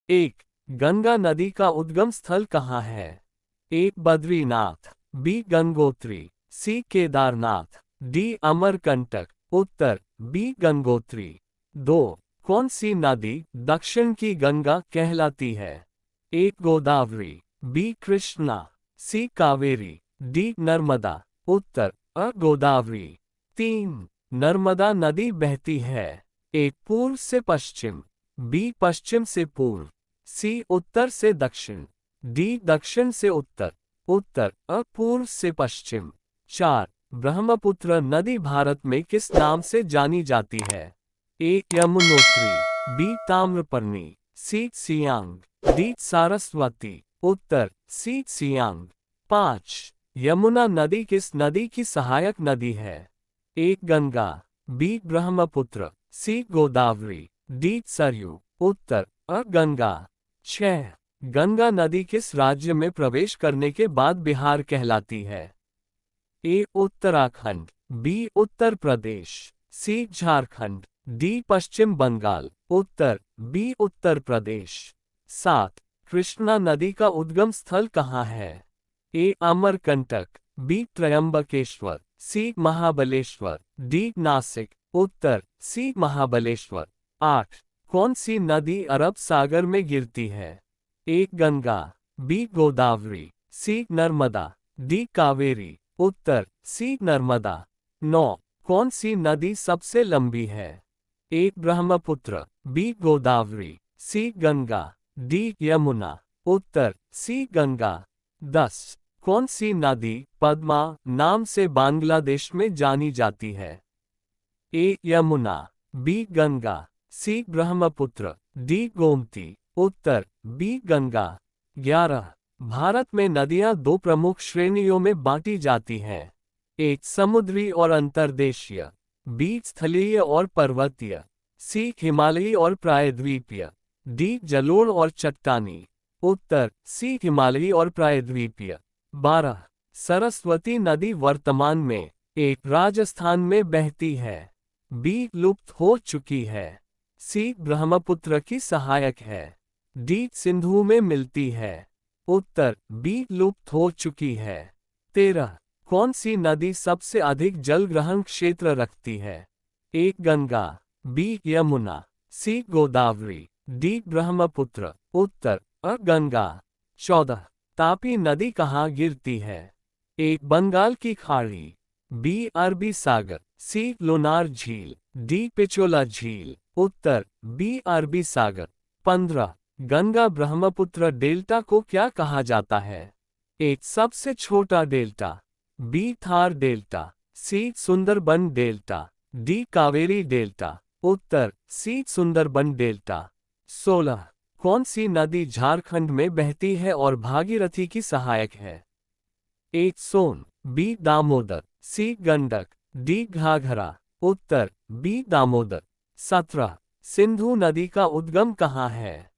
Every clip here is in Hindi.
एक, गंगा नदी का उद्गम स्थल कहाँ है? ए बद्रीनाथ, बी गंगोत्री, सी केदारनाथ, डी अमरकंटक। उत्तर बी गंगोत्री। 2, कौन सी नदी दक्षिण की गंगा कहलाती है? ए गोदावरी, बी कृष्णा, सी कावेरी, डी नर्मदा। उत्तर अ गोदावरी। 3, नर्मदा नदी बहती है ए पूर्व से पश्चिम, बी पश्चिम से पूर्व, सी उत्तर से दक्षिण, डी दक्षिण से उत्तर। उत्तर अ पूर्व से पश्चिम। 4, ब्रह्मपुत्र नदी भारत में किस नाम से जानी जाती है? ए यमुनोत्री, बी ताम्रपर्णी, सी सियांग, डी सारस्वती। उत्तर सी सियांग। 5, यमुना नदी किस नदी की सहायक नदी है? ए गंगा, बी ब्रह्मपुत्र, सी गोदावरी, डी सरयू। उत्तर अ गंगा। 6, गंगा नदी किस राज्य में प्रवेश करने के बाद बिहार कहलाती है? ए उत्तराखंड, बी उत्तर प्रदेश, सी झारखंड, डी पश्चिम बंगाल। उत्तर बी उत्तर प्रदेश। 7, कृष्णा नदी का उद्गम स्थल कहाँ है? ए अमरकंटक, बी त्रयंबकेश्वर, सी महाबलेश्वर, डी नासिक। उत्तर सी महाबलेश्वर। 8, कौन सी नदी अरब सागर में गिरती है? ए गंगा, बी गोदावरी, सी नर्मदा, डी कावेरी। उत्तर सी नर्मदा। 9, कौन सी नदी सबसे लंबी है? ए ब्रह्मपुत्र, बी गोदावरी, सी गंगा, डी यमुना। उत्तर सी गंगा। 10, कौन सी नदी पद्मा नाम से बांग्लादेश में जानी जाती है? ए यमुना, बी गंगा, सी ब्रह्मपुत्र, डी गोमती। उत्तर बी गंगा। 11, भारत में नदियां दो प्रमुख श्रेणियों में बांटी जाती हैं। एक समुद्री और अंतर्देशीय, बी स्थलीय और पर्वतीय, सी हिमालयी और प्रायद्वीपीय, डी जलोढ़ और चट्टानी। उत्तर सी हिमालयी और प्रायद्वीपीय। 12, सरस्वती नदी वर्तमान में एक राजस्थान में बहती है, बी लुप्त हो चुकी है, सी ब्रह्मपुत्र की सहायक है, डी सिंधु में मिलती है। उत्तर बी लुप्त हो चुकी है। 13, कौन सी नदी सबसे अधिक जल ग्रहण क्षेत्र रखती है? ए गंगा, बी यमुना, सी गोदावरी, डी ब्रह्मपुत्र। उत्तर अ गंगा। 14, तापी नदी कहाँ गिरती है? ए बंगाल की खाड़ी, बी अरबी सागर, सी लोनार झील, डी पिचोला झील। उत्तर बी अरबी सागर। 15, गंगा ब्रह्मपुत्र डेल्टा को क्या कहा जाता है? एक सबसे छोटा delta, B Thar delta, C Sundarban delta, D Kaveri delta. उत्तर सी सुंदरबन डेल्टा। 16, कौन सी नदी झारखंड में बहती है और भागीरथी की सहायक है? ए सोन, बी दामोदर, सी गंडक, डी घाघरा। उत्तर बी दामोदर। 17, सिंधु नदी का उद्गम कहाँ है?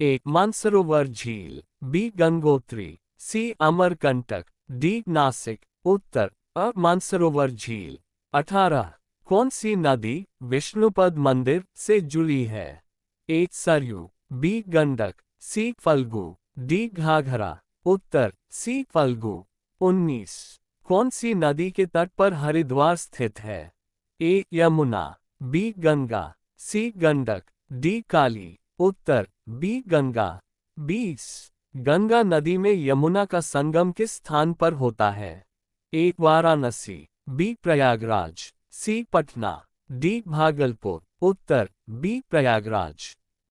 ए मानसरोवर झील, बी गंगोत्री, सी अमरकंटक, डी नासिक। उत्तर अ मानसरोवर झील। 18, कौन सी नदी विष्णुपद मंदिर से जुड़ी है? ए सरयू, बी गंडक, सी फल्गु, डी घाघरा। उत्तर सी फल्गु। 19, कौन सी नदी के तट पर हरिद्वार स्थित है? ए यमुना, बी गंगा, सी गंडक, डी काली। उत्तर बी गंगा। 20, गंगा नदी में यमुना का संगम किस स्थान पर होता है? ए वाराणसी, बी प्रयागराज, सी पटना, डी भागलपुर। उत्तर बी प्रयागराज।